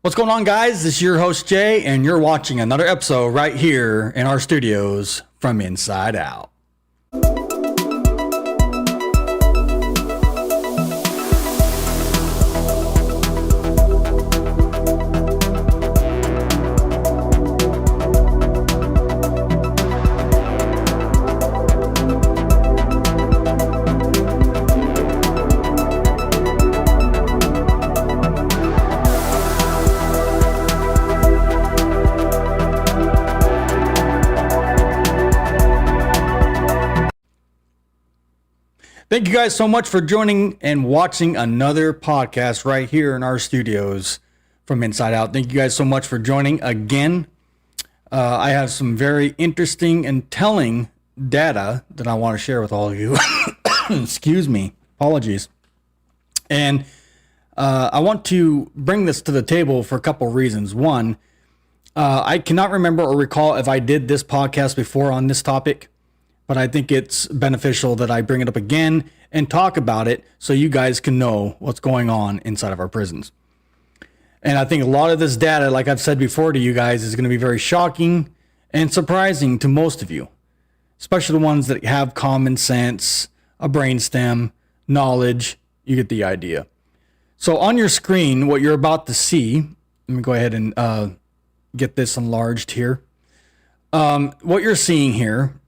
What's going on, guys? This is your host, Jay, and you're watching another episode right here in our studios from Inside Out. Thank you guys so much for joining and watching another podcast right here in our studios from Inside Out. Thank you guys so much for joining again. I have some very interesting and telling data that I want to share with all of you. Excuse me. Apologies. And I want to bring this to the table for a couple reasons. One, I cannot remember or recall if I did this podcast before on this topic, but I think it's beneficial that I bring it up again and talk about it so you guys can know what's going on inside of our prisons. And I think a lot of this data, like I've said before to you guys, is going to be very shocking and surprising to most of you, especially the ones that have common sense, a brainstem, knowledge. You get the idea. So on your screen, what you're about to see, let me go ahead and get this enlarged here. What you're seeing here,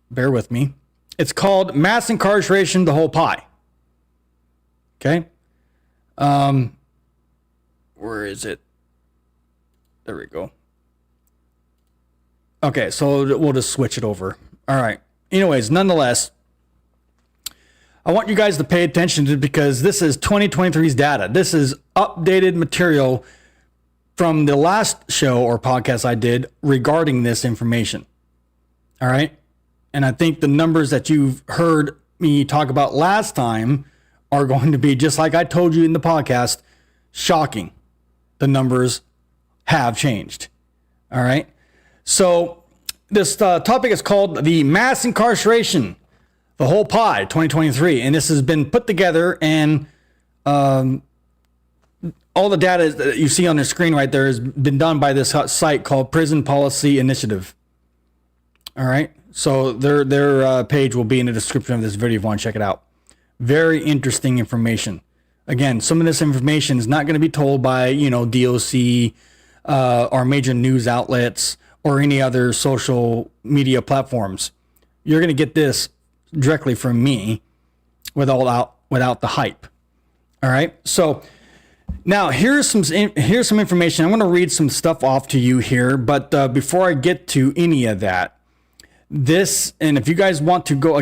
bear with me. It's called Mass Incarceration, the Whole Pie. Okay. Where is it? There we go. Okay, so we'll just switch it over. All right. Anyways, nonetheless, I want you guys to pay attention to it because this is 2023's data. This is updated material from the last show or podcast I did regarding this information. All right. And I think the numbers that you've heard me talk about last time are going to be, just like I told you in the podcast, shocking. The numbers have changed. All right. So this topic is called the Mass Incarceration, the Whole Pie 2023. And this has been put together, and all the data that you see on the screen right there has been done by this site called Prison Policy Initiative. All right. So their page will be in the description of this video if you want to check it out. Very interesting information. Again, some of this information is not going to be told by, DOC or major news outlets or any other social media platforms. You're going to get this directly from me without the hype. All right. So now here's some information. I'm going to read some stuff off to you here, but before I get to any of that, and if you guys want to go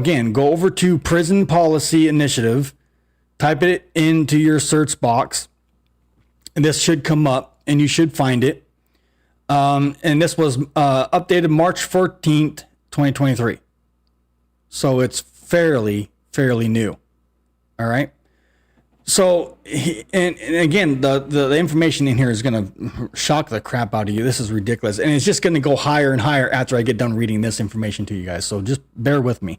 over to Prison Policy Initiative, type it into your search box, and this should come up, and you should find it. And this was updated March 14th, 2023. So it's fairly new. All right. So, and again, the information in here is going to shock the crap out of you. This is ridiculous. And it's just going to go higher and higher after I get done reading this information to you guys. So just bear with me.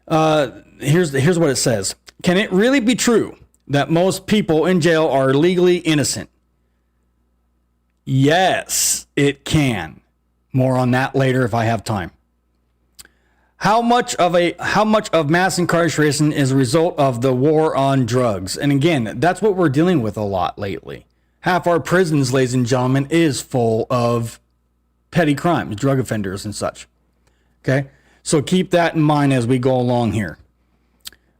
Here's what it says. Can it really be true that most people in jail are legally innocent? Yes, it can. More on that later if I have time. How much of mass incarceration is a result of the war on drugs? And again, that's what we're dealing with a lot lately. Half our prisons, ladies and gentlemen, is full of petty crimes, drug offenders and such. Okay? So keep that in mind as we go along here.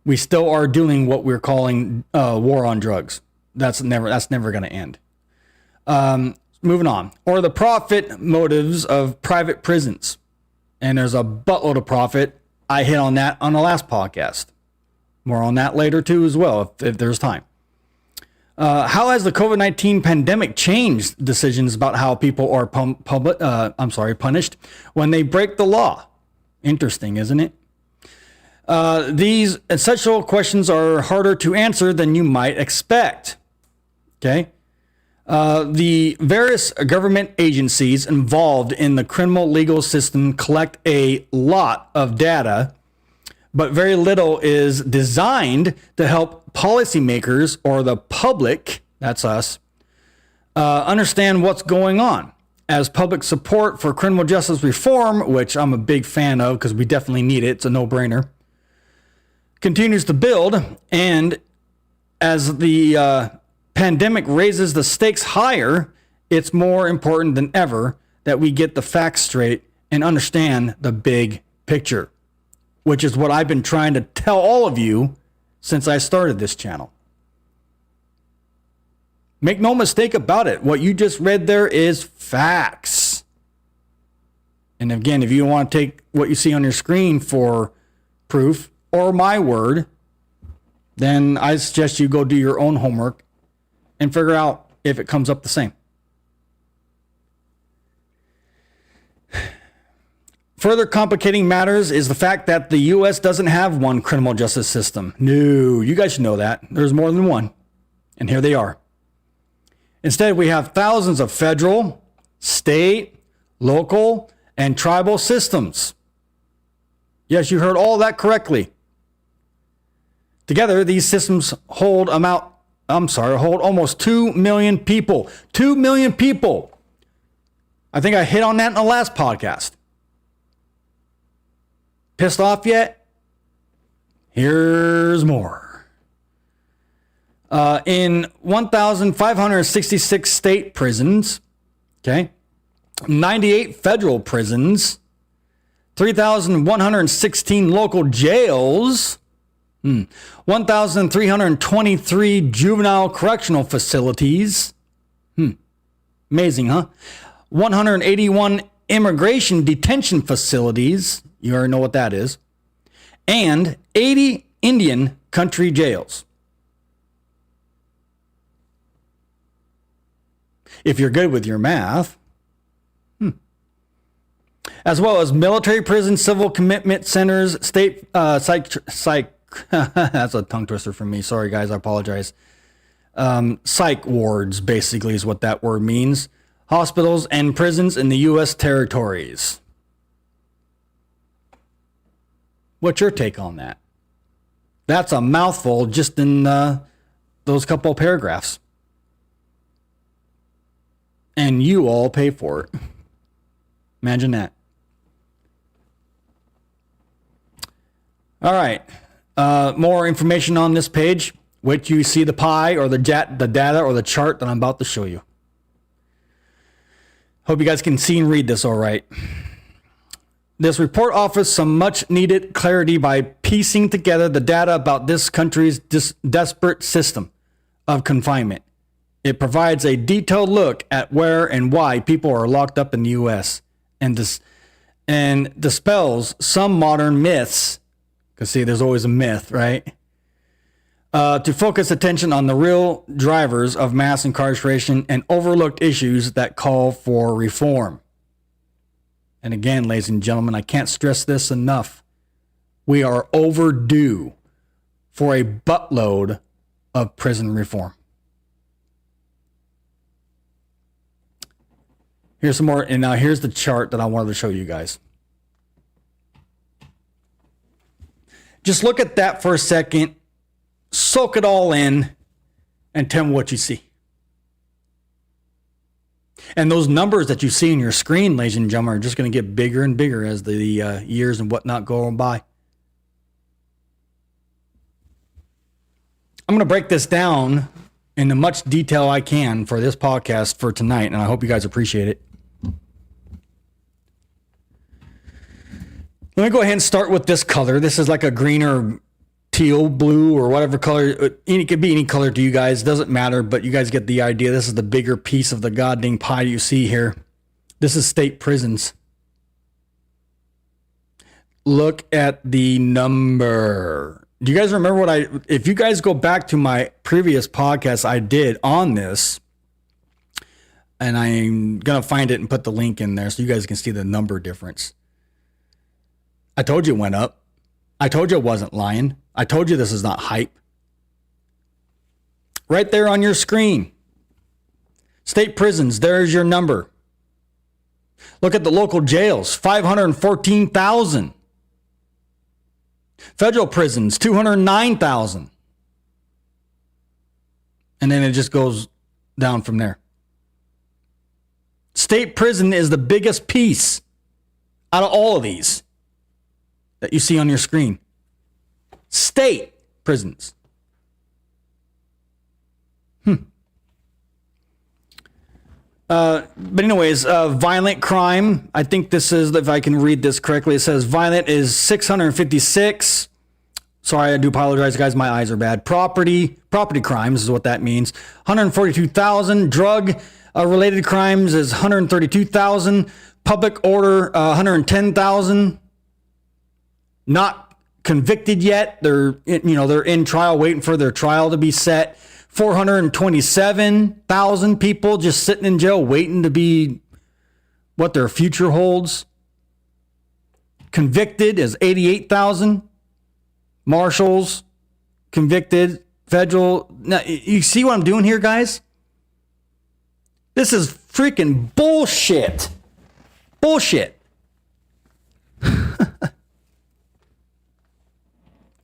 We still are doing what we're calling war on drugs. That's never going to end. Moving on. Or the profit motives of private prisons. And there's a buttload of profit. I hit on that on the last podcast. More on that later too as well, if there's time. How has the COVID-19 pandemic changed decisions about how people are punished when they break the law? Interesting, isn't it? These essential questions are harder to answer than you might expect. Okay. The various government agencies involved in the criminal legal system collect a lot of data, but very little is designed to help policymakers or the public, that's us, understand what's going on. As public support for criminal justice reform, which I'm a big fan of because we definitely need it, it's a no-brainer, continues to build, and as the pandemic raises the stakes higher, it's more important than ever that we get the facts straight and understand the big picture, which is what I've been trying to tell all of you since I started this channel. Make no mistake about it. What you just read there is facts. And again, if you want to take what you see on your screen for proof or my word, then I suggest you go do your own homework and figure out if it comes up the same. Further complicating matters is the fact that the U.S. doesn't have one criminal justice system. No, you guys should know that. There's more than one. And here they are. Instead, we have thousands of federal, state, local, and tribal systems. Yes, you heard all that correctly. Together, these systems hold almost 2 million people. 2 million people. I think I hit on that in the last podcast. Pissed off yet? Here's more. In 1,566 state prisons, 98 federal prisons, 3,116 local jails, 1,323 juvenile correctional facilities. Amazing, huh? 181 immigration detention facilities. You already know what that is. And 80 Indian country jails. If you're good with your math. As well as military prisons, civil commitment centers, state psych that's a tongue twister for me. Sorry, guys, I apologize. Psych wards, basically, is what that word means. Hospitals and prisons in the U.S. territories. What's your take on that? That's a mouthful just in those couple of paragraphs. And you all pay for it. Imagine that. All right. More information on this page, which you see the pie or the data or the chart that I'm about to show you. Hope you guys can see and read this all right. This report offers some much needed clarity by piecing together the data about this country's desperate system of confinement. It provides a detailed look at where and why people are locked up in the U.S. and dispels some modern myths. Because see, there's always a myth, right? To focus attention on the real drivers of mass incarceration and overlooked issues that call for reform. And again, ladies and gentlemen, I can't stress this enough. We are overdue for a buttload of prison reform. Here's some more, and now here's the chart that I wanted to show you guys. Just look at that for a second, soak it all in, and tell me what you see. And those numbers that you see on your screen, ladies and gentlemen, are just going to get bigger and bigger as the years and whatnot go on by. I'm going to break this down in the much detail I can for this podcast for tonight, and I hope you guys appreciate it. Let me go ahead and start with this color. This is like a green or teal, blue, or whatever color. It could be any color to you guys. Doesn't matter, but you guys get the idea. This is the bigger piece of the goddamn pie you see here. This is state prisons. Look at the number. Do you guys remember if you guys go back to my previous podcast I did on this, and I'm going to find it and put the link in there so you guys can see the number difference. I told you it went up. I told you I wasn't lying. I told you this is not hype. Right there on your screen. State prisons, there's your number. Look at the local jails, 514,000. Federal prisons, 209,000. And then it just goes down from there. State prison is the biggest piece out of all of these that you see on your screen. State prisons. But anyways, violent crime. I think this is, if I can read this correctly, it says violent is 656. Sorry, I do apologize, guys. My eyes are bad. Property crimes is what that means. 142,000. Drug related crimes is 132,000. Public order, 110,000. Not convicted yet. They're in trial, waiting for their trial to be set. 427,000 people just sitting in jail waiting to be what their future holds. Convicted is 88,000. Marshals, convicted, federal. Now, you see what I'm doing here, guys? This is freaking bullshit. Bullshit.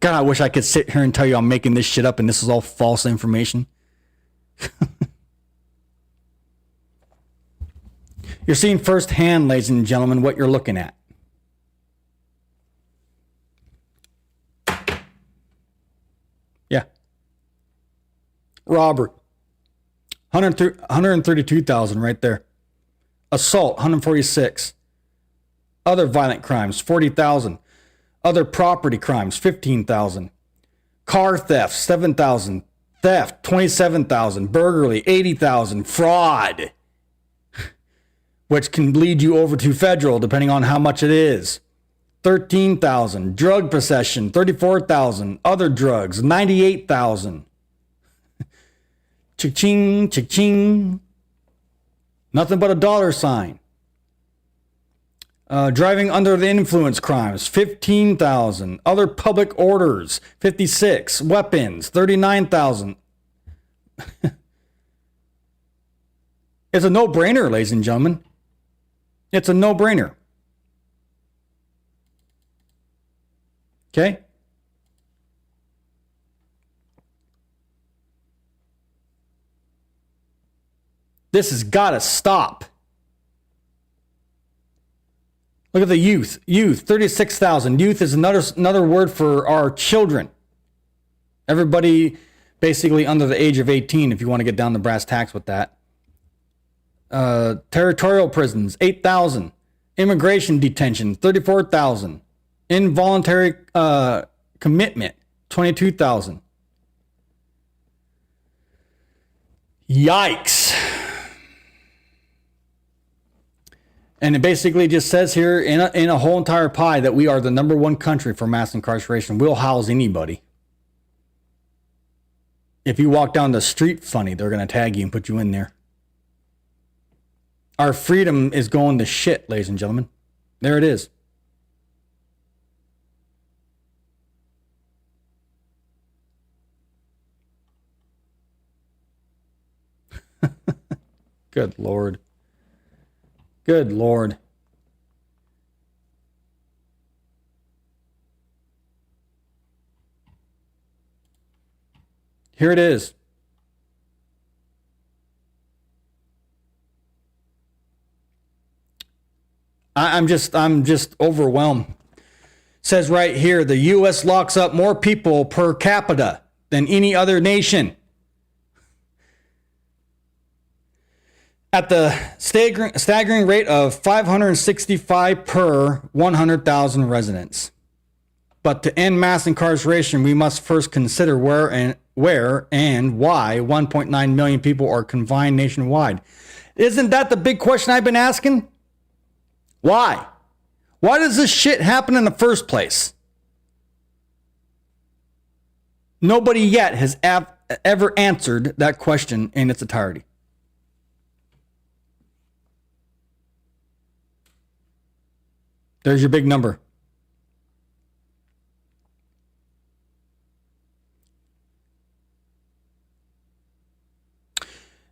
God, I wish I could sit here and tell you I'm making this shit up and this is all false information. You're seeing firsthand, ladies and gentlemen, what you're looking at. Yeah. Robbery. 132,000 right there. Assault, 146. Other violent crimes, 40,000. Other property crimes, 15,000. Car theft, 7,000. Theft, 27,000. Burglary, 80,000. Fraud, which can lead you over to federal depending on how much it is. 13,000. Drug possession, 34,000. Other drugs, 98,000. Cha-ching, cha-ching. Nothing but a dollar sign. Driving under the influence crimes, 15,000. Other public orders, 56. Weapons, 39,000. It's a no-brainer, ladies and gentlemen. It's a no-brainer. Okay? This has got to stop. Look at the youth. Youth, 36,000. Youth is another word for our children. Everybody basically under the age of 18, if you want to get down to brass tacks with that. Territorial prisons, 8,000. Immigration detention, 34,000. Involuntary commitment, 22,000. Yikes. And it basically just says here in a whole entire pie that we are the #1 country for mass incarceration. We'll house anybody. If you walk down the street funny, they're going to tag you and put you in there. Our freedom is going to shit, ladies and gentlemen. There it is. Good Lord. Good Lord. Here it is. I'm just overwhelmed. It says right here, the U.S. locks up more people per capita than any other nation. At the staggering rate of 565 per 100,000 residents. But to end mass incarceration, we must first consider where and why 1.9 million people are confined nationwide. Isn't that the big question I've been asking? Why? Why does this shit happen in the first place? Nobody yet has ever answered that question in its entirety. There's your big number.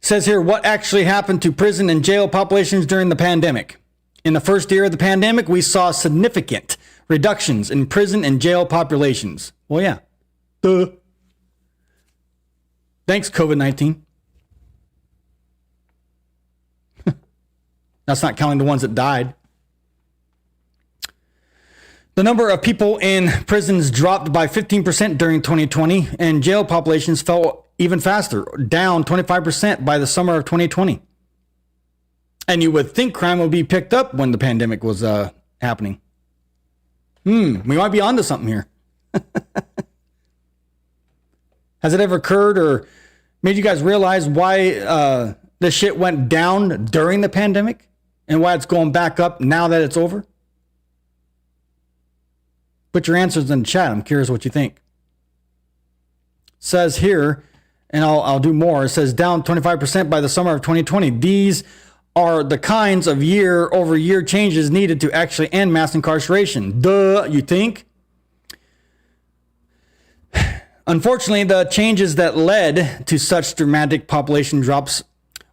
Says here, what actually happened to prison and jail populations during the pandemic? In the first year of the pandemic, we saw significant reductions in prison and jail populations. Well, yeah. Duh. Thanks, COVID-19. That's not counting the ones that died. The number of people in prisons dropped by 15% during 2020, and jail populations fell even faster, down 25% by the summer of 2020. And you would think crime would be picked up when the pandemic was happening. We might be onto something here. Has it ever occurred or made you guys realize why this shit went down during the pandemic and why it's going back up now that it's over? Put your answers in the chat. I'm curious what you think. It says here, and I'll do more. It says down 25% by the summer of 2020. These are the kinds of year-over-year changes needed to actually end mass incarceration. Duh, you think? Unfortunately, the changes that led to such dramatic population drops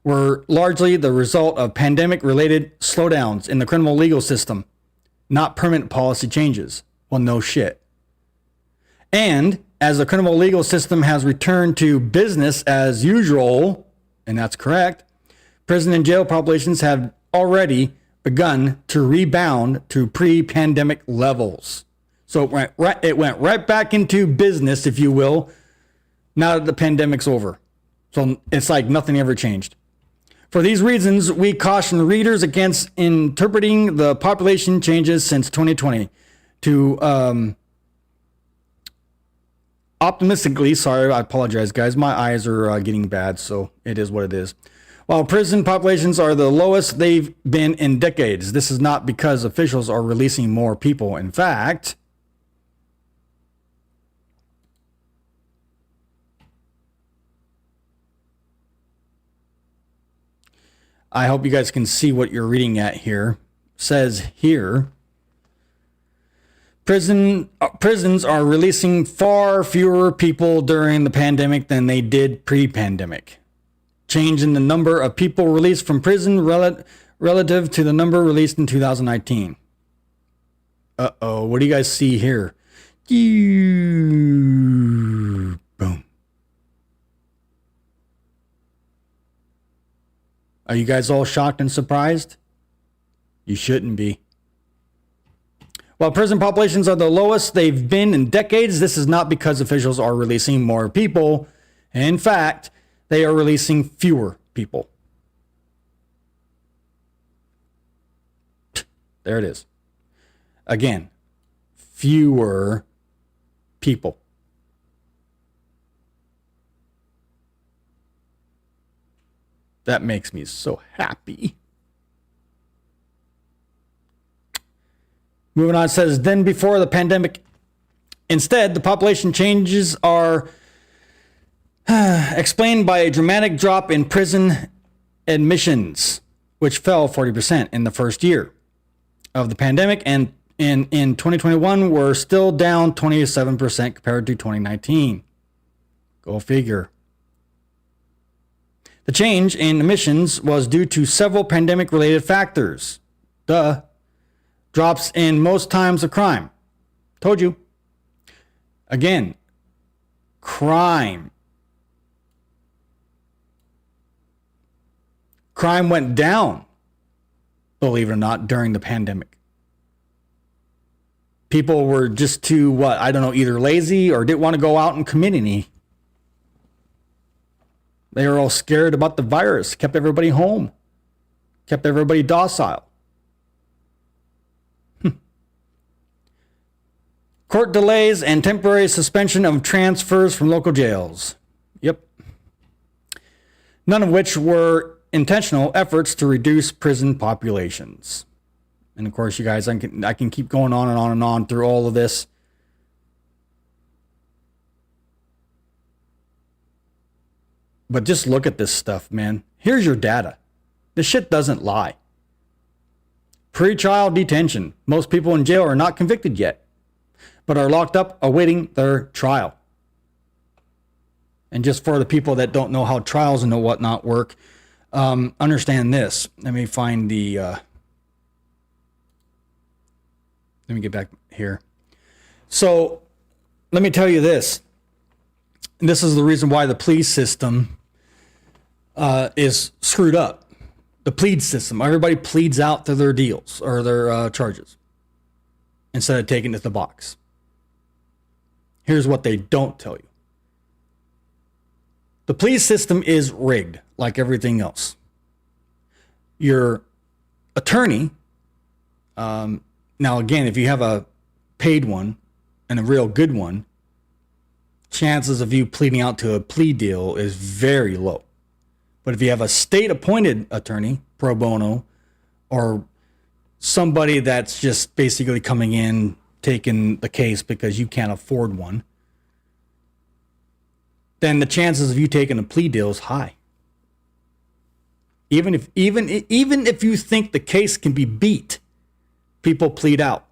were largely the result of pandemic-related slowdowns in the criminal legal system, not permanent policy changes. Well, no shit. And as the criminal legal system has returned to business as usual, and that's correct, prison and jail populations have already begun to rebound to pre-pandemic levels. So it went right back into business, if you will, now that the pandemic's over. So it's like nothing ever changed. For these reasons, we caution readers against interpreting the population changes since 2020 to optimistically, sorry, I apologize, guys. My eyes are getting bad, so it is what it is. While prison populations are the lowest they've been in decades, this is not because officials are releasing more people. In fact, I hope you guys can see what you're reading at here. It says here, prisons are releasing far fewer people during the pandemic than they did pre-pandemic. Change in the number of people released from prison relative to the number released in 2019. Uh-oh, what do you guys see here? Boom. Are you guys all shocked and surprised? You shouldn't be. While prison populations are the lowest they've been in decades, this is not because officials are releasing more people. In fact, they are releasing fewer people. There it is. Again, fewer people. That makes me so happy. Moving on, it says, then before the pandemic, instead, the population changes are explained by a dramatic drop in prison admissions, which fell 40% in the first year of the pandemic, and in 2021 were still down 27% compared to 2019. Go figure. The change in admissions was due to several pandemic-related factors. Duh. Drops in most times of crime. Told you. Again, crime. Crime went down, believe it or not, during the pandemic. People were just too, either lazy or didn't want to go out and commit any. They were all scared about the virus, kept everybody home, kept everybody docile. Court delays and temporary suspension of transfers from local jails. Yep. None of which were intentional efforts to reduce prison populations. And of course, you guys, I can keep going on and on and on through all of this. But just look at this stuff, man. Here's your data. This shit doesn't lie. Pretrial detention. Most people in jail are not convicted yet, but are locked up awaiting their trial. And just for the people that don't know how trials and whatnot work, understand this. Let me find the... let me get back here. So, let me tell you this. This is the reason why the police system is screwed up. The plead system. Everybody pleads out to their deals or their charges instead of taking it to the box. Here's what they don't tell you. The plea system is rigged like everything else. Your attorney, now again, if you have a paid one and a real good one, chances of you pleading out to a plea deal is very low. But if you have a state-appointed attorney, pro bono, or somebody that's just basically coming in, taking the case because you can't afford one, then the chances of you taking a plea deal is high. Even if you think the case can be beat, people plead out.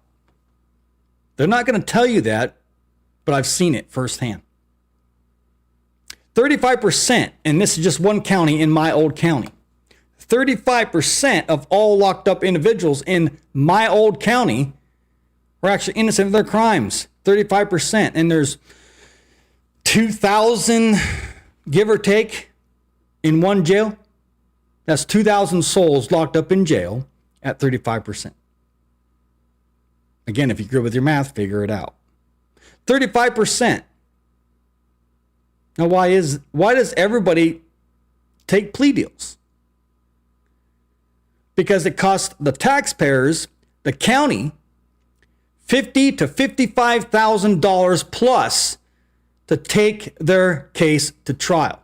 They're not going to tell you that, but I've seen it firsthand. 35%, and this is just one county in my old county. 35% of all locked up individuals in my old county were actually innocent of their crimes. 35%. And there's 2,000, give or take, in one jail. That's 2,000 souls locked up in jail at 35%. Again, if you're good with your math, figure it out. 35%. Now, why does everybody take plea deals? Because it costs the taxpayers, the county, $50,000 to $55,000 plus to take their case to trial.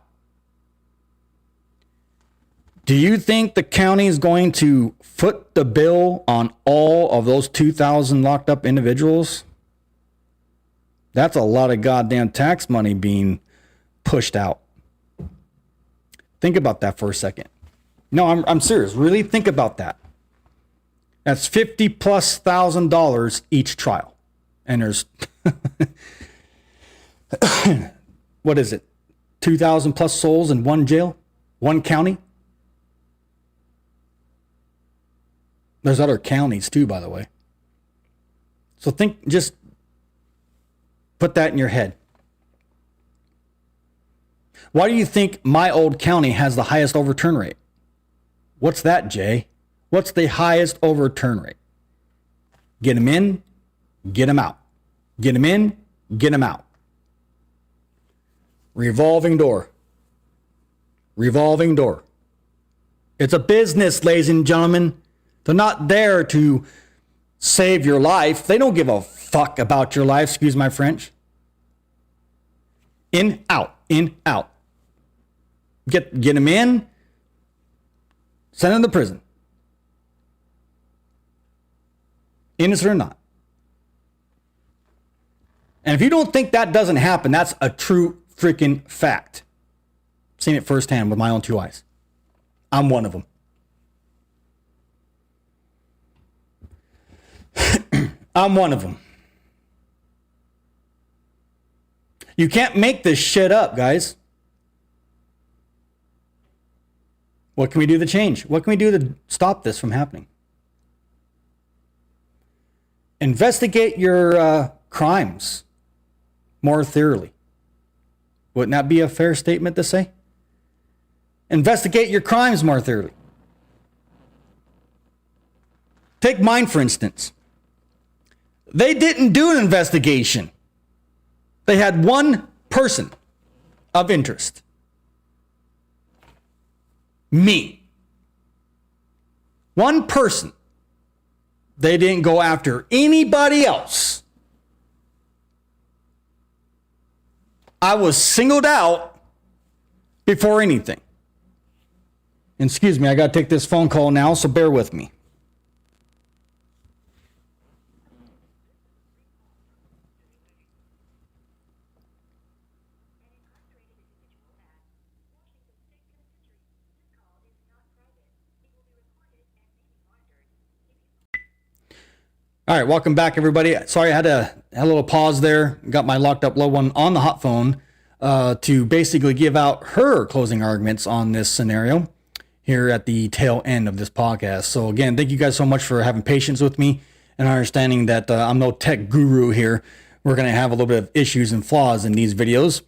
Do you think the county is going to foot the bill on all of those 2,000 locked up individuals? That's a lot of goddamn tax money being pushed out. Think about that for a second. No, I'm serious. Really think about that. That's $50,000+ each trial. And there's, what is it? 2,000 plus souls in one jail? One county? There's other counties too, by the way. So just put that in your head. Why do you think my old county has the highest overturn rate? What's that, Jay? What's the highest overturn rate? Get them in, get them out. Get them in, get them out. Revolving door. Revolving door. It's a business, ladies and gentlemen. They're not there to save your life. They don't give a fuck about your life, excuse my French. In, out, in, out. Get them in, send them to prison. Innocent or not. And if you don't think that doesn't happen, that's a true freaking fact. I've seen it firsthand with my own two eyes. I'm one of them. I'm one of them. You can't make this shit up, guys. What can we do to change? What can we do to stop this from happening? Investigate your crimes more thoroughly. Wouldn't that be a fair statement to say? Investigate your crimes more thoroughly. Take mine, for instance. They didn't do an investigation. They had one person of interest. Me. One person. They didn't go after anybody else. I was singled out before anything. And excuse me, I got to take this phone call now, so bear with me. All right, welcome back, everybody. Sorry, I had a little pause there. Got my locked up loved one on the hot phone to basically give out her closing arguments on this scenario here at the tail end of this podcast. So again, thank you guys so much for having patience with me and understanding that I'm no tech guru here. We're going to have a little bit of issues and flaws in these videos.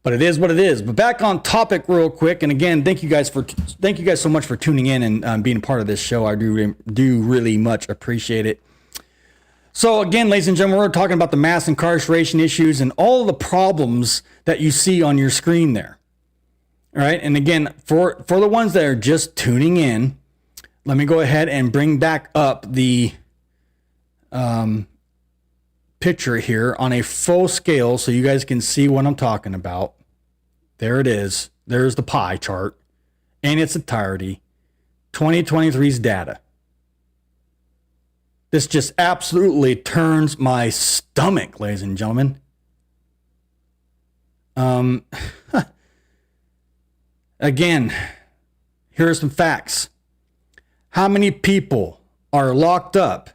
But it is what it is. But back on topic real quick. And again, thank you guys so much for tuning in and being a part of this show. I do really much appreciate it. So again, ladies and gentlemen, we're talking about the mass incarceration issues and all the problems that you see on your screen there. All right. And again, for the ones that are just tuning in, let me go ahead and bring back up the picture here on a full scale so you guys can see what I'm talking about. There it is. There's the pie chart in its entirety. 2023's data. This just absolutely turns my stomach, ladies and gentlemen. Again, here are some facts. How many people are locked up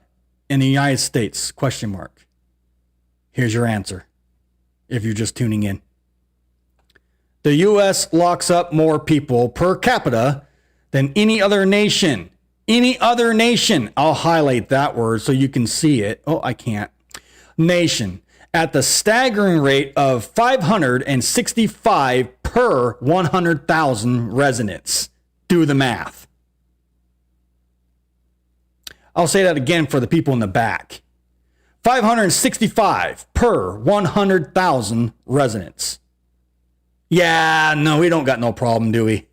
in the United States? Question mark. Here's your answer, if you're just tuning in. The U.S. locks up more people per capita than any other nation. Any other nation. I'll highlight that word so you can see it. Oh, I can't. Nation. At the staggering rate of 565 per 100,000 residents. Do the math. I'll say that again for the people in the back. 565 per 100,000 residents. Yeah, no, we don't got no problem, do we?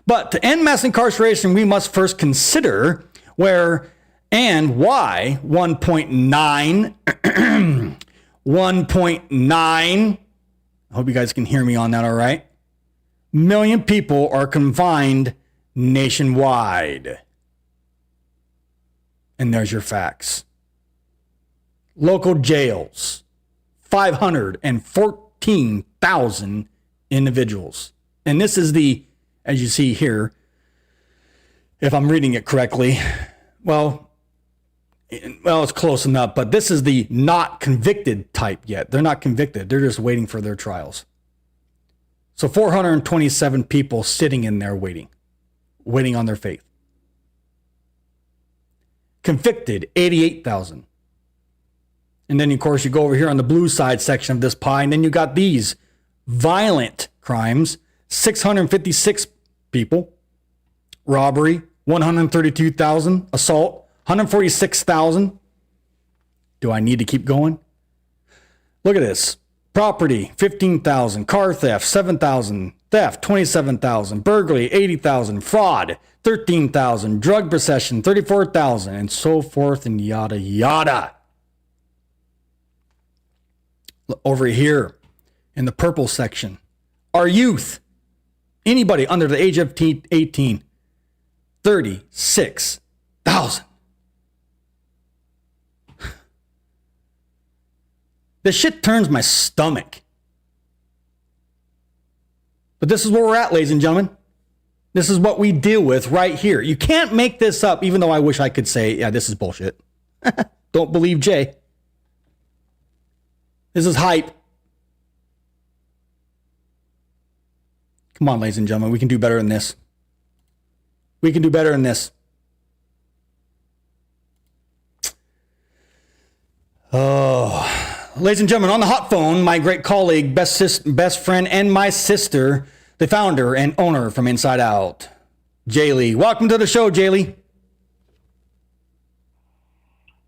But to end mass incarceration, we must first consider where and why 1.9, 1.9, I hope you guys can hear me on that, all right? Million people are confined nationwide. And there's your facts. Local jails, 514,000 individuals. And this is the, as you see here, if I'm reading it correctly, well, it's close enough, but this is the not convicted type yet. They're not convicted. They're just waiting for their trials. So 427 people sitting in there waiting on their faith. Convicted, 88,000. And then, of course, you go over here on the blue side section of this pie, and then you got these violent crimes, 656 people. Robbery, 132,000. Assault, 146,000. Do I need to keep going? Look at this. Property, 15,000. Car theft, 7,000. Theft, 27,000. Burglary, 80,000. Fraud, 13,000. Drug possession, 34,000. And so forth and yada, yada. Over here in the purple section, our youth, anybody under the age of 18, 36,000. This shit turns my stomach. But this is where we're at, ladies and gentlemen. This is what we deal with right here. You can't make this up, even though I wish I could say, yeah, this is bullshit. Don't believe Jay. This is hype. Come on, ladies and gentlemen. We can do better than this. We can do better than this. Oh, ladies and gentlemen, on the hot phone, my great colleague, best friend, and my sister, the founder and owner from Inside Out, Jaylee. Welcome to the show, Jaylee.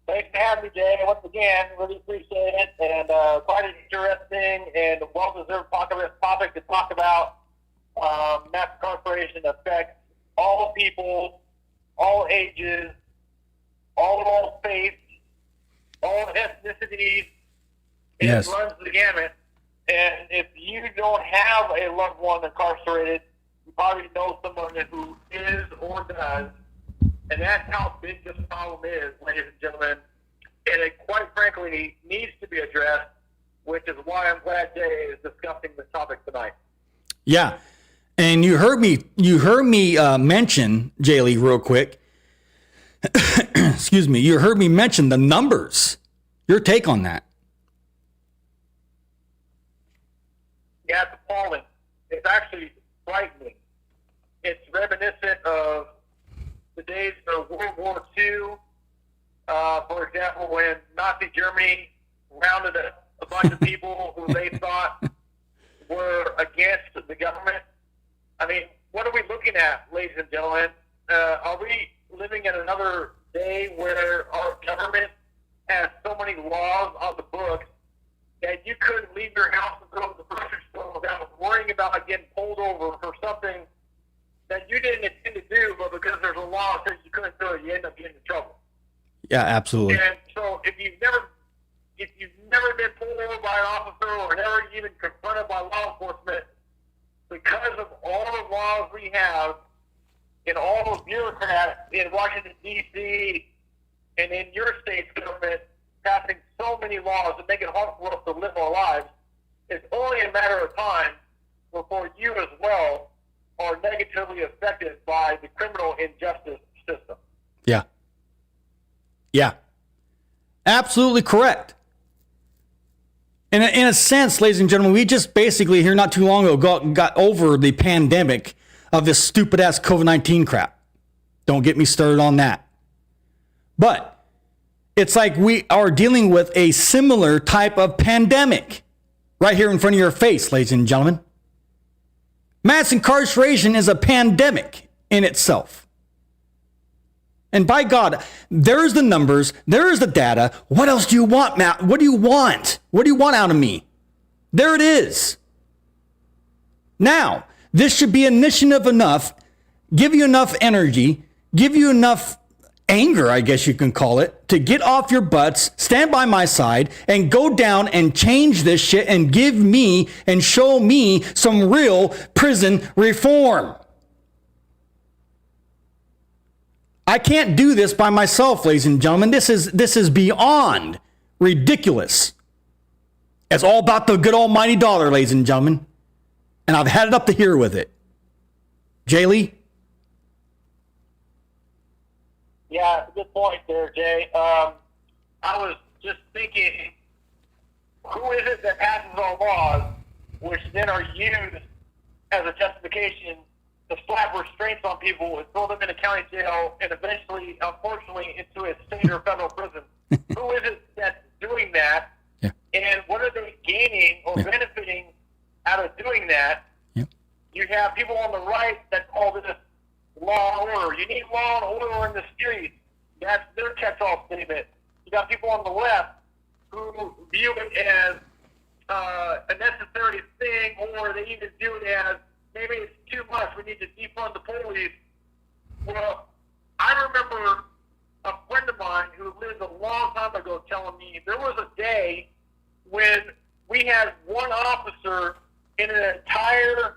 Thanks for having me, Jay. Once again, really appreciate it. And quite an interesting and well-deserved topic to talk about. Mass incarceration affects all people, all ages, all faiths, all ethnicities. Yes. It runs the gamut. And if you don't have a loved one incarcerated, you probably know someone who is or does. And that's how big this problem is, ladies and gentlemen. And it, quite frankly, needs to be addressed, which is why I'm glad Jay is discussing this topic tonight. Yeah. And you heard me mention, Jaylee, real quick. Excuse me. You heard me mention the numbers. Your take on that? Yeah, it's appalling. It's actually frightening. It's reminiscent of the days of World War II, for example, when Nazi Germany rounded a bunch of people who they thought were against the government. I mean, what are we looking at, ladies and gentlemen? Are we living in another day where our government has so many laws on the books that you couldn't leave your house and go to the grocery store without worrying about getting pulled over for something that you didn't intend to do, but because there's a law that says you couldn't do it, you end up getting in trouble? Yeah, absolutely. And so if you've never been pulled over by an officer or never even confronted by law enforcement, because of all the laws we have and all the bureaucrats in Washington, D.C., and in your state's government passing so many laws that make it hard for us to live our lives, it's only a matter of time before you as well are negatively affected by the criminal injustice system. Yeah. Yeah. Absolutely correct. In a sense, ladies and gentlemen, we just basically here not too long ago got over the pandemic of this stupid-ass COVID-19 crap. Don't get me started on that. But it's like we are dealing with a similar type of pandemic right here in front of your face, ladies and gentlemen. Mass incarceration is a pandemic in itself. And by God, there's the numbers, there's the data. What else do you want, Matt? What do you want? What do you want out of me? There it is. Now, this should be initiative enough, give you enough energy, give you enough anger, I guess you can call it, to get off your butts, stand by my side, and go down and change this shit and give me and show me some real prison reform. I can't do this by myself, ladies and gentlemen. This is beyond ridiculous. It's all about the good almighty dollar, ladies and gentlemen. And I've had it up to here with it. Jaylee? Yeah, good point there, Jay. I was just thinking, who is it that passes our laws, which then are used as a justification to slap restraints on people and throw them in a county jail and eventually, unfortunately, into a state or federal prison? Who is it that's doing that? Yeah. And what are they gaining or benefiting out of doing that? Yeah. You have people on the right that call this law and order. You need law and order in the streets. That's their catch-all statement. You got people on the left who view it as a necessary thing, or they even view it as maybe it's too much. We need to defund the police. Well, I remember a friend of mine who lived a long time ago telling me there was a day when we had one officer in an entire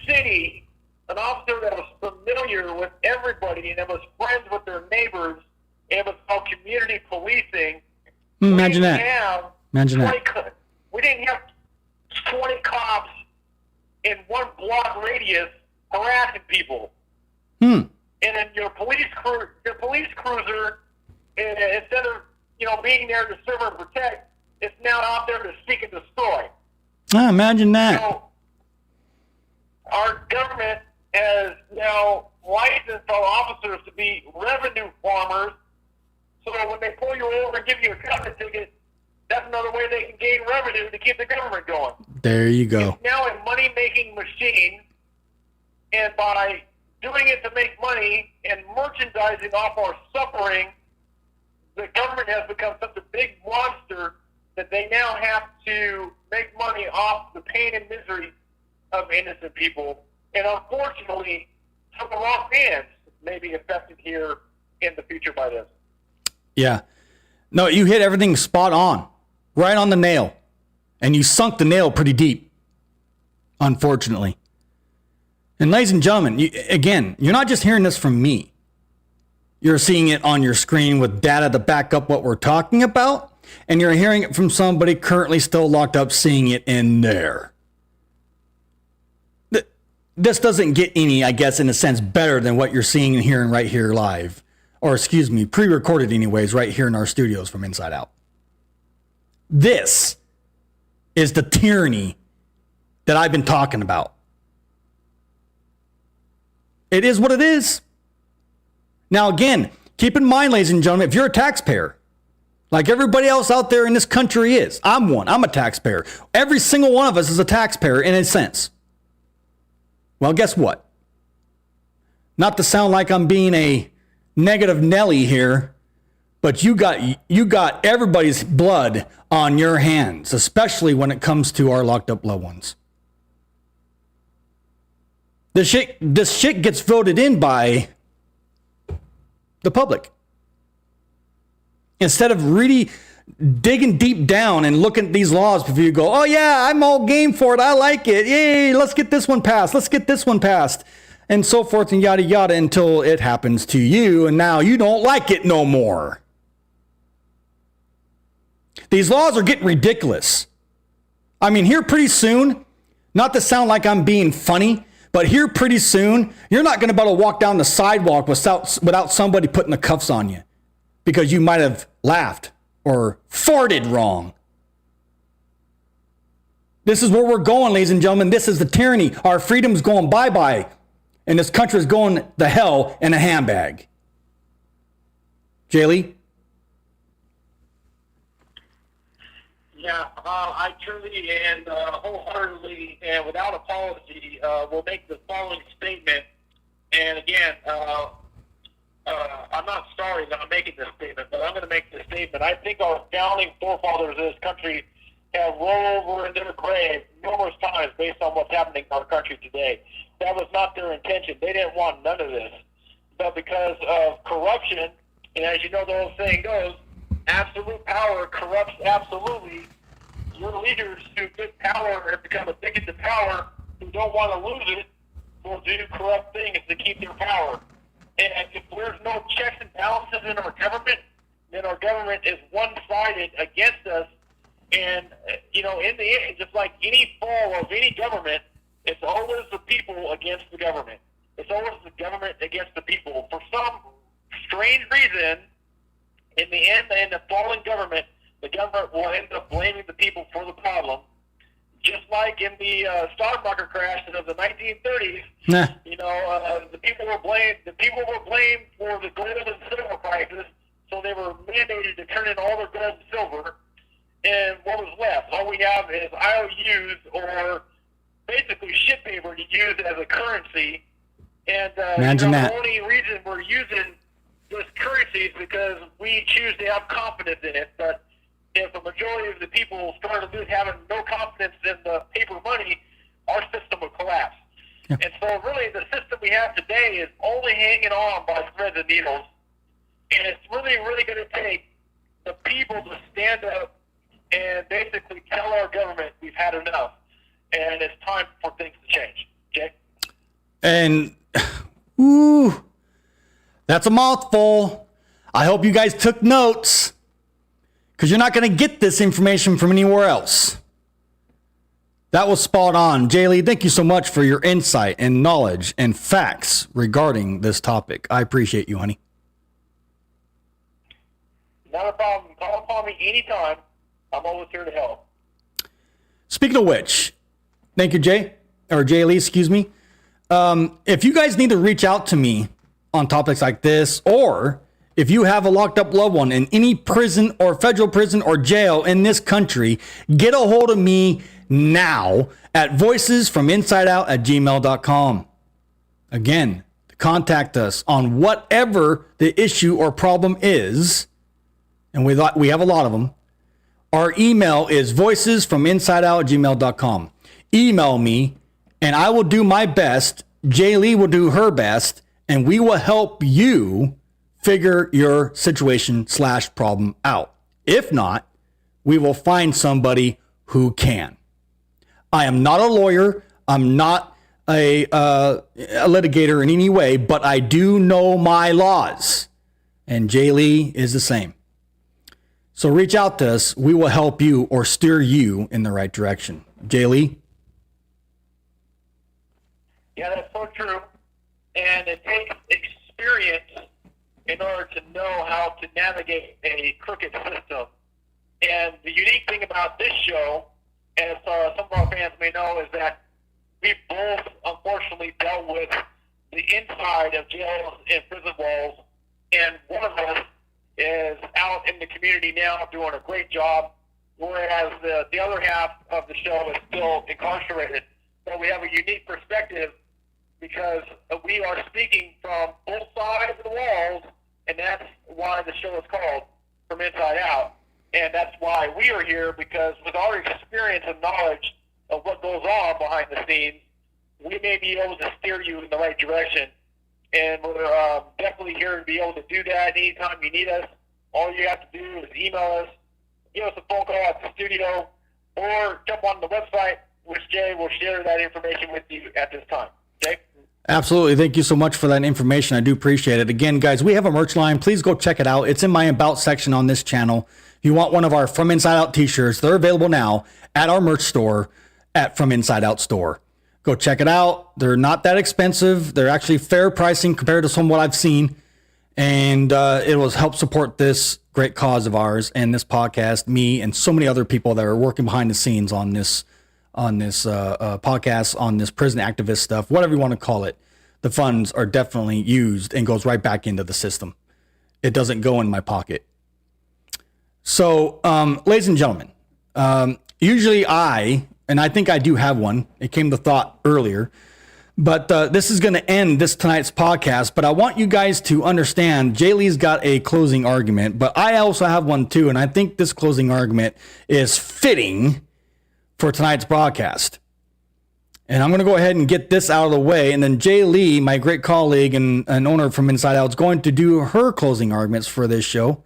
city, an officer that was familiar with everybody and that was friends with their neighbors, and it was called community policing. Imagine that. Imagine that. We didn't have 20 cops in one block radius harassing people. And then your police cruiser, instead of being there to serve and protect, it's now out there to seek and destroy. Imagine that. So our government has now licensed our officers to be revenue farmers. So when they pull you over and give you a traffic ticket, that's another way they can gain revenue to keep the government going. There you go. It's now a money-making machine, and by doing it to make money and merchandising off our suffering, the government has become such a big monster that they now have to make money off the pain and misery of innocent people. And unfortunately, some of our fans may be affected here in the future by this. Yeah. No, you hit everything spot on. Right on the nail. And you sunk the nail pretty deep. Unfortunately. And ladies and gentlemen, again, you're not just hearing this from me. You're seeing it on your screen with data to back up what we're talking about. And you're hearing it from somebody currently still locked up, seeing it in there. This doesn't get any, I guess, in a sense, better than what you're seeing and hearing right here live. Or, excuse me, pre-recorded anyways, right here in our studios from Inside Out. This is the tyranny that I've been talking about. It is what it is. Now, again, keep in mind, ladies and gentlemen, if you're a taxpayer, Like everybody else out there in this country is. I'm one. I'm a taxpayer. Every single one of us is a taxpayer in a sense. Well, guess what? Not to sound like I'm being a negative Nelly here, but you got everybody's blood on your hands, especially when it comes to our locked up loved ones. This shit gets voted in by the public. Instead of really digging deep down and looking at these laws before you go, oh yeah, I'm all game for it. I like it. Yay, let's get this one passed. Let's get this one passed. And so forth and yada yada until it happens to you and now you don't like it no more. These laws are getting ridiculous. I mean, here pretty soon, not to sound like I'm being funny, but here pretty soon, you're not going to be able to walk down the sidewalk without somebody putting the cuffs on you because you might have laughed or farted wrong. This is where we're going, ladies and gentlemen. This is the tyranny. Our freedom's going bye-bye, and this country's going the hell in a handbag. Jaylee? Yeah, I truly and wholeheartedly and without apology will make the following statement. And again, I'm not sorry that I'm making this statement, but I'm going to make this statement. I think our founding forefathers of this country have rolled over in their grave numerous times based on what's happening in our country today. That was not their intention. They didn't want none of this. But because of corruption, and as you know the old saying goes, absolute power corrupts absolutely. Your leaders who get power and become addicted to power, who don't want to lose it, will do corrupt things to keep their power. And if there's no checks and balances in our government, then our government is one-sided against us. And, in the end, just like any fall of any government, it's always the people against the government. It's always the government against the people. For some strange reason, in the end, in the falling government, the government will end up blaming the people for the problem. Just like in the stock market crash of the 1930s, the people were blamed. The people were blamed for the gold and silver prices, so they were mandated to turn in all their gold and silver. And what was left? All we have is IOUs, or basically shit paper, to use as a currency. And Imagine that. The only reason we're using this currency is because we choose to have confidence in it. But if the majority of the people started having no confidence in the paper money, our system would collapse. Yeah. And so really the system we have today is only hanging on by threads and needles. And it's really, really going to take the people to stand up and basically tell our government we've had enough. And it's time for things to change. Okay? And, ooh, that's a mouthful. I hope you guys took notes, because you're not going to get this information from anywhere else. That was spot on. Jaylee, thank you so much for your insight and knowledge and facts regarding this topic. I appreciate you, honey. Not a problem. Call upon me anytime. I'm always here to help. Speaking of which, thank you, Jaylee, excuse me. If you guys need to reach out to me on topics like this, or if you have a locked up loved one in any prison or federal prison or jail in this country, get a hold of me now at voicesfrominsideout@gmail.com. Again, contact us on whatever the issue or problem is, and we have a lot of them. Our email is voicesfrominsideout@gmail.com. Email me, and I will do my best. Jaylee will do her best, and we will help you figure your situation/problem out. If not, we will find somebody who can. I am not a lawyer. I'm not a litigator in any way, but I do know my laws, and Jaylee is the same. So reach out to us. We will help you or steer you in the right direction. Jaylee? Yeah, that's so true. And it takes experience in order to know how to navigate a crooked system. And the unique thing about this show, as some of our fans may know, is that we've both unfortunately dealt with the inside of jails and prison walls, and one of us is out in the community now doing a great job, whereas the other half of the show is still incarcerated. So we have a unique perspective because we are speaking from both sides of the walls, and that's why the show is called From Inside Out. And that's why we are here, because with our experience and knowledge of what goes on behind the scenes, we may be able to steer you in the right direction. And we're definitely here to be able to do that anytime you need us. All you have to do is email us, give us a phone call at the studio, or jump on the website, which Jay will share that information with you at this time. Jay? Absolutely. Thank you so much for that information. I do appreciate it. Again, guys, we have a merch line. Please go check it out. It's in my About section on this channel. If you want one of our From Inside Out t-shirts, they're available now at our merch store at From Inside Out Store. Go check it out. They're not that expensive. They're actually fair pricing compared to some of what I've seen. And it will help support this great cause of ours and this podcast, me and so many other people that are working behind the scenes on this podcast, on this prison activist stuff, whatever you want to call it. The funds are definitely used and goes right back into the system. It doesn't go in my pocket. So, ladies and gentlemen, usually and I think I do have one. It came to thought earlier, but this is going to end tonight's podcast. But I want you guys to understand, Jaylee's got a closing argument, but I also have one too. And I think this closing argument is fitting for tonight's broadcast. And I'm going to go ahead and get this out of the way. And then Jaylee, my great colleague and owner from Inside Out, is going to do her closing arguments for this show.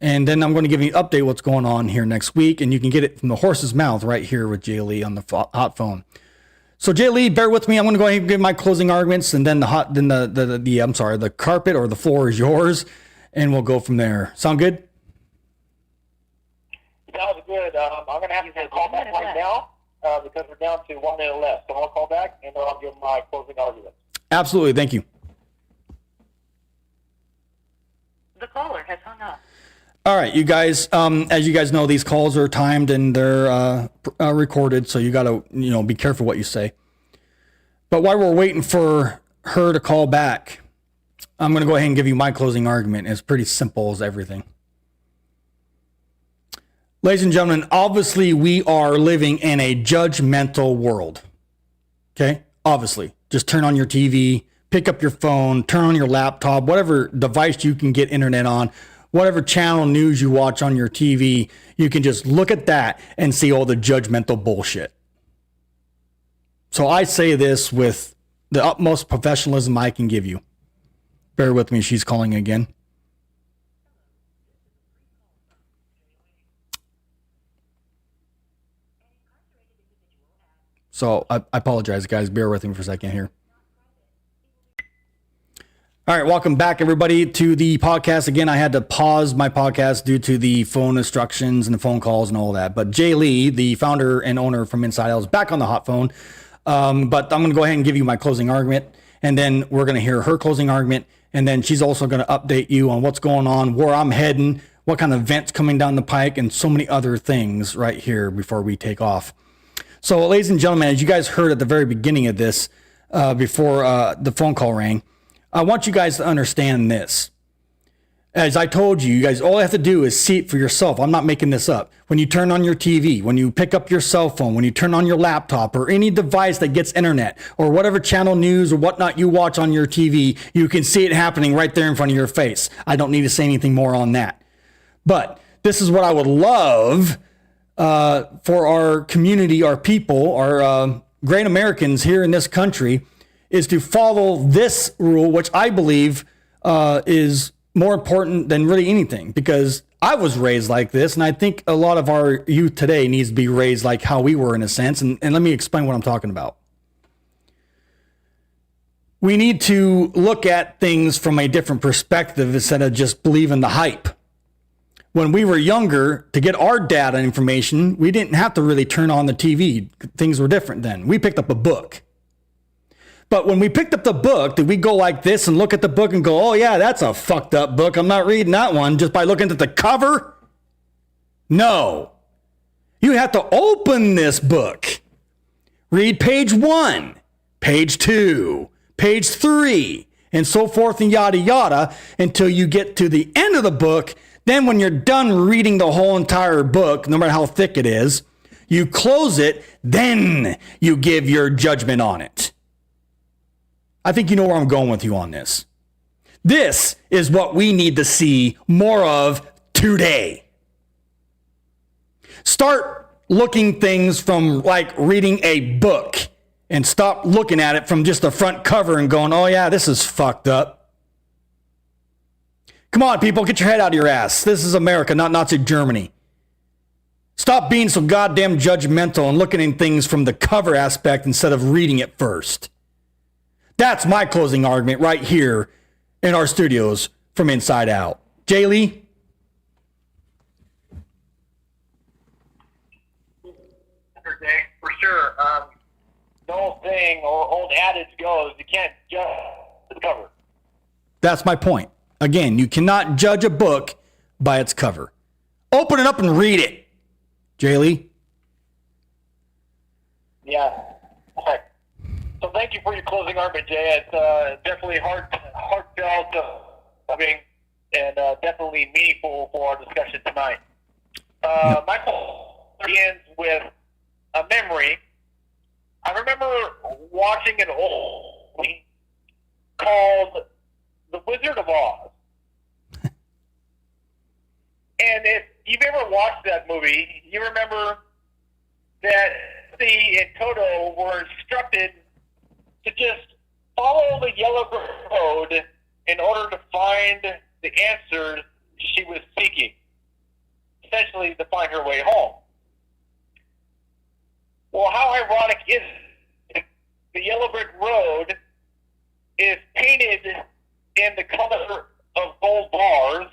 And then I'm going to give you an update what's going on here next week. And you can get it from the horse's mouth right here with Jaylee on the hot phone. So Jaylee, bear with me. I'm going to go ahead and give my closing arguments, and then the carpet or the floor is yours, and we'll go from there. Sound good? Sounds good. I'm going to have to call back right now because we're down to 1 minute left. So I'll call back and I'll give my closing arguments. Absolutely. Thank you. The caller has hung up. All right, you guys, as you guys know, these calls are timed and they're recorded, so you got to, be careful what you say. But while we're waiting for her to call back, I'm going to go ahead and give you my closing argument. It's pretty simple as everything. Ladies and gentlemen, obviously we are living in a judgmental world. Okay? Obviously. Just turn on your TV, pick up your phone, turn on your laptop, whatever device you can get internet on. Whatever channel news you watch on your TV, you can just look at that and see all the judgmental bullshit. So I say this with the utmost professionalism I can give you. Bear with me, she's calling again. So I apologize, guys. Bear with me for a second here. All right, welcome back, everybody, to the podcast. Again, I had to pause my podcast due to the phone instructions and the phone calls and all that. But Jaylee, the founder and owner from Inside Out, is back on the hot phone. But I'm going to go ahead and give you my closing argument, and then we're going to hear her closing argument, and then she's also going to update you on what's going on, where I'm heading, what kind of events coming down the pike, and so many other things right here before we take off. So, ladies and gentlemen, as you guys heard at the very beginning of this, before the phone call rang, I want you guys to understand this. As I told you, you guys, all you have to do is see it for yourself. I'm not making this up. When you turn on your TV, when you pick up your cell phone, when you turn on your laptop or any device that gets internet or whatever channel news or whatnot you watch on your TV, you can see it happening right there in front of your face. I don't need to say anything more on that. But this is what I would love for our community, our people, our great Americans here in this country, is to follow this rule, which I believe is more important than really anything, because I was raised like this, and I think a lot of our youth today needs to be raised like how we were in a sense, and let me explain what I'm talking about. We need to look at things from a different perspective instead of just believing the hype. When we were younger, to get our data information, we didn't have to really turn on the TV. Things were different then. We picked up a book. But when we picked up the book, did we go like this and look at the book and go, oh yeah, that's a fucked up book. I'm not reading that one just by looking at the cover? No. You have to open this book. Read page 1, page 2, page 3, and so forth and yada yada until you get to the end of the book. Then when you're done reading the whole entire book, no matter how thick it is, you close it, then you give your judgment on it. I think you know where I'm going with you on this. This is what we need to see more of today. Start looking things from like reading a book and stop looking at it from just the front cover and going, oh yeah, this is fucked up. Come on, people, get your head out of your ass. This is America, not Nazi Germany. Stop being so goddamn judgmental and looking at things from the cover aspect instead of reading it first. That's my closing argument right here in our studios from Inside Out. Jaylee? For sure. The old thing or old adage goes, you can't judge the cover. That's my point. Again, you cannot judge a book by its cover. Open it up and read it. Jaylee? Yeah. Okay. So thank you for your closing argument, Jay. It's definitely heartfelt, and definitely meaningful for our discussion tonight. My question begins with a memory. I remember watching an old movie called The Wizard of Oz. And if you've ever watched that movie, you remember that Dorothy and Toto were instructed to just follow the yellow brick road in order to find the answers she was seeking, essentially to find her way home. Well, how ironic is it? The yellow brick road is painted in the color of gold bars,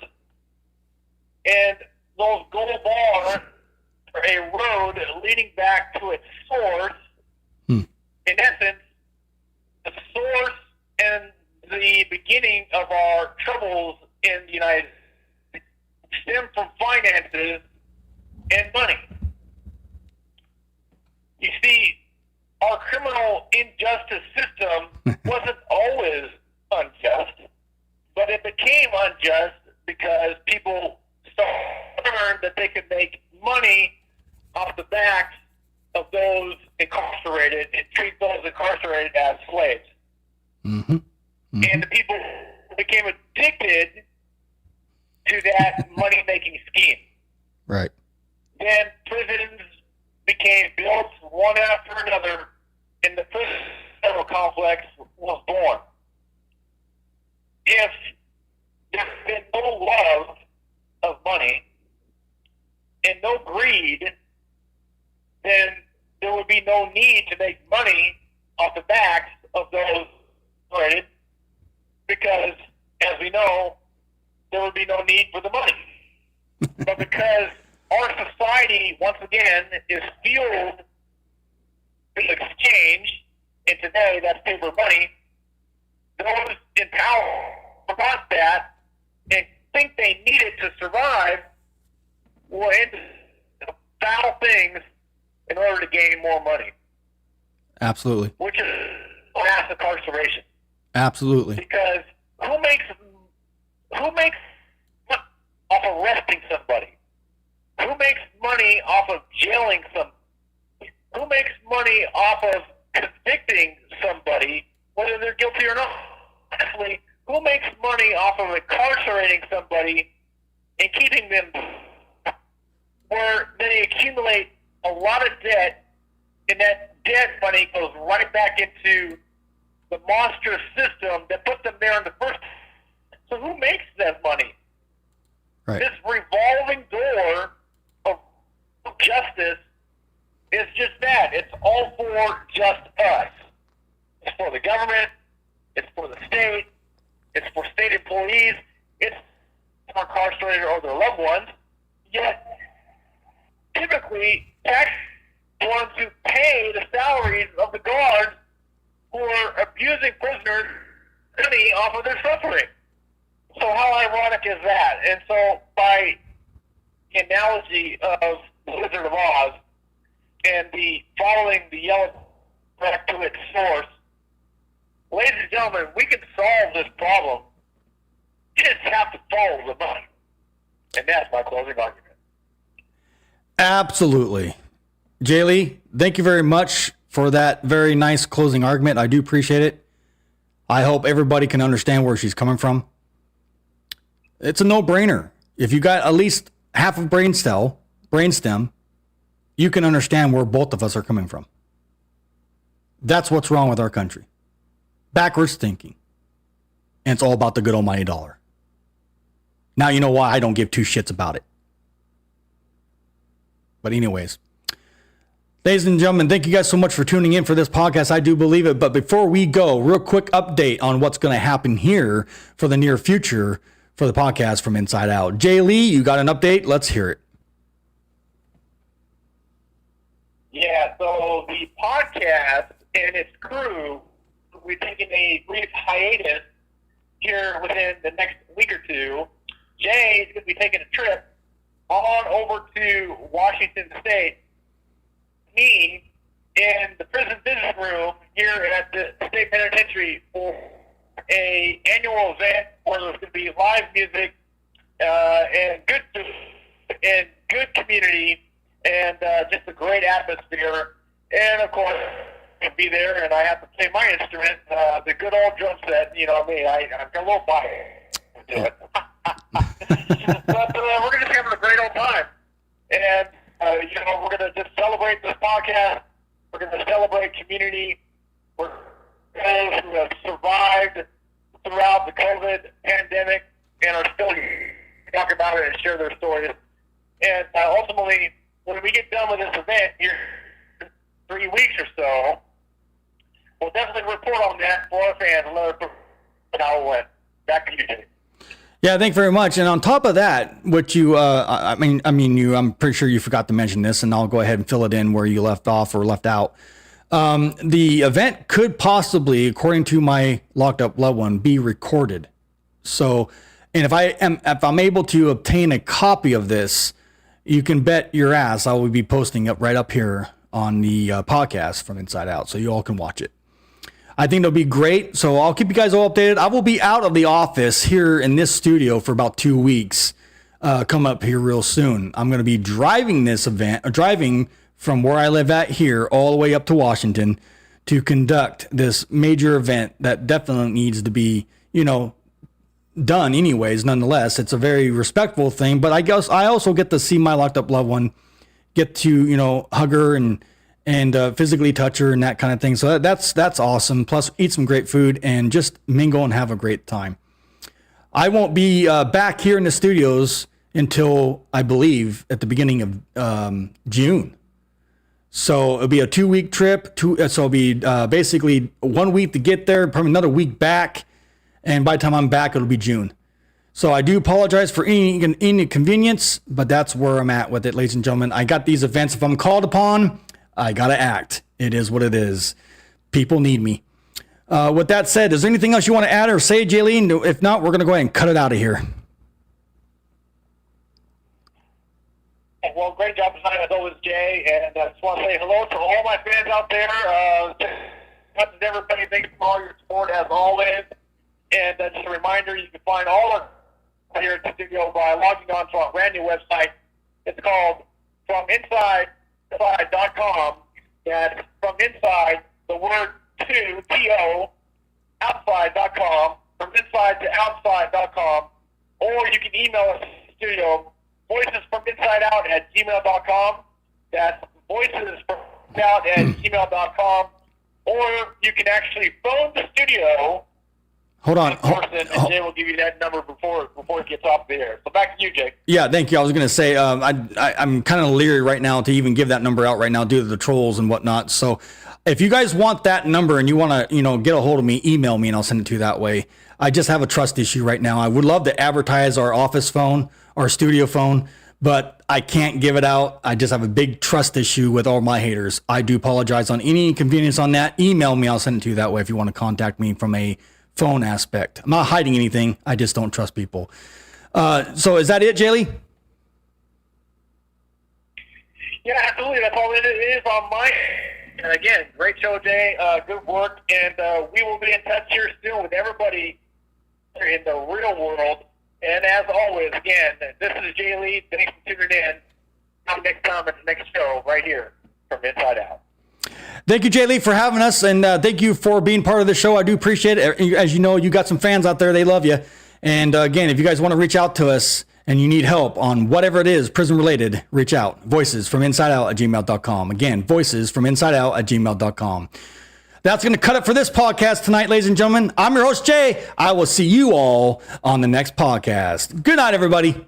and those gold bars are a road leading back to its source. In essence, the source and the beginning of our troubles in the United States stem from finances and money. You see, our criminal injustice system wasn't always unjust, but it became unjust because people learned that they could make money off the backs of those incarcerated and treat those incarcerated as slaves. And the people became addicted to that money-making scheme. Right. Then prisons became built one after another, and the prison federal complex was born. If there had been no love of money and no greed, then there would be no need to make money off the backs of those incarcerated, because, as we know, there would be no need for the money. But because our society, once again, is fueled in exchange, and today that's paper money, those in power forgot that and think they need it to survive will end foul things in order to gain more money. Absolutely. Which is mass incarceration. Absolutely. Because who makes money off of arresting somebody? Who makes money off of jailing somebody? Who makes money off of convicting somebody, whether they're guilty or not? Actually, who makes money off of incarcerating somebody and keeping them where they accumulate a lot of debt, and that debt money goes right back into the monstrous system that put them there in the first place? So who makes that money? Right. This revolving door of justice is just that. It's all for just us. It's for the government. It's for the state. It's for state employees. It's for incarcerated or their loved ones. Yet, typically, tax ones who pay the salaries of the guards who are abusing prisoners money off of their suffering. So how ironic is that? And so by the analogy of the Wizard of Oz and the following the yellow back to its source, ladies and gentlemen, we can solve this problem. You just have to follow the money. And that's my closing argument. Absolutely. Jaylee, thank you very much for that very nice closing argument. I do appreciate it. I hope everybody can understand where she's coming from. It's a no-brainer. If you got at least half of brainstem, you can understand where both of us are coming from. That's what's wrong with our country. Backwards thinking. And it's all about the good almighty dollar. Now you know why I don't give two shits about it. But anyways, ladies and gentlemen, thank you guys so much for tuning in for this podcast. I do believe it. But before we go, real quick update on what's going to happen here for the near future for the podcast from Inside Out. Jaylee, you got an update? Let's hear it. Yeah, so the podcast and its crew, we're taking a brief hiatus here within the next week or two. Jay is going to be taking a trip on over to Washington State. Me in the prison business room here at the state penitentiary for a annual event where there's going to be live music and good food and good community and just a great atmosphere. And of course, I'll be there and I have to play my instrument, the good old drum set. You know me, I'm a little biased to it. But we're going to have a great old time. And, we're going to just celebrate this podcast. We're going to celebrate community. We're those who have survived throughout the COVID pandemic and are still here to talk about it and share their stories. And ultimately, when we get done with this event here in 3 weeks or so, we'll definitely report on that for our fans and let us know how it went. Back to you, Jay. Yeah, thank you very much. And on top of that, what you, I'm pretty sure you forgot to mention this, and I'll go ahead and fill it in where you left off or left out. The event could possibly, according to my locked up loved one, be recorded. So, and if I'm able to obtain a copy of this, you can bet your ass I will be posting it right up here on the podcast from Inside Out, so you all can watch it. I think it'll be great. So I'll keep you guys all updated. I will be out of the office here in this studio for about 2 weeks. Come up here real soon. I'm going to be driving from where I live at here all the way up to Washington to conduct this major event that definitely needs to be, done anyways. Nonetheless, it's a very respectful thing, but I guess I also get to see my locked up loved one, get to, hug her and physically touch her and that kind of thing. So that's awesome. Plus eat some great food and just mingle and have a great time. I won't be back here in the studios until I believe at the beginning of June. So it'll be a 2-week trip. So it'll be basically 1 week to get there, probably another week back. And by the time I'm back, it'll be June. So I do apologize for any inconvenience, but that's where I'm at with it, ladies and gentlemen. I got these events. If I'm called upon, I gotta act. It is what it is. People need me. With that said, is there anything else you want to add or say, Jaylee? If not, we're gonna go ahead and cut it out of here. Well, great job tonight as always, Jay. And I just want to say hello to all my fans out there. Much as everybody, thanks for all your support as always. And just a reminder, you can find all our here at the studio by logging on to our brand new website. It's called FromInside.com. That's from inside, the word to, outside.com, from inside to outside.com. Or you can email us at the studio, voicesfrominsideout@gmail.com. That's voicesfrominsideout@gmail.com. Or you can actually phone the studio. Hold on. And Jay will give you that number before it gets off the air. So back to you, Jay. Yeah, thank you. I was going to say, I'm kind of leery right now to even give that number out right now due to the trolls and whatnot. So if you guys want that number and you want to, get a hold of me, email me and I'll send it to you that way. I just have a trust issue right now. I would love to advertise our office phone, our studio phone, but I can't give it out. I just have a big trust issue with all my haters. I do apologize on any inconvenience on that. Email me. I'll send it to you that way if you want to contact me from a phone aspect. I'm not hiding anything. I just don't trust people. So is that it, Jaylee? Yeah, absolutely. That's all it is on my end. And again, great show, Jay. Good work. And we will be in touch here soon dealing with everybody in the real world. And as always, again, this is Jaylee. Thanks for tuning in. See you next time at the next show right here from Inside Out. Thank you, Jaylee, for having us, and thank you for being part of the show. I do appreciate it. As you know, you got some fans out there. They love you. And again, if you guys want to reach out to us and you need help on whatever it is prison-related, reach out. voicesfrominsideout@gmail.com. Again, voicesfrominsideout@gmail.com. That's going to cut it for this podcast tonight, ladies and gentlemen. I'm your host, Jay. I will see you all on the next podcast. Good night, everybody.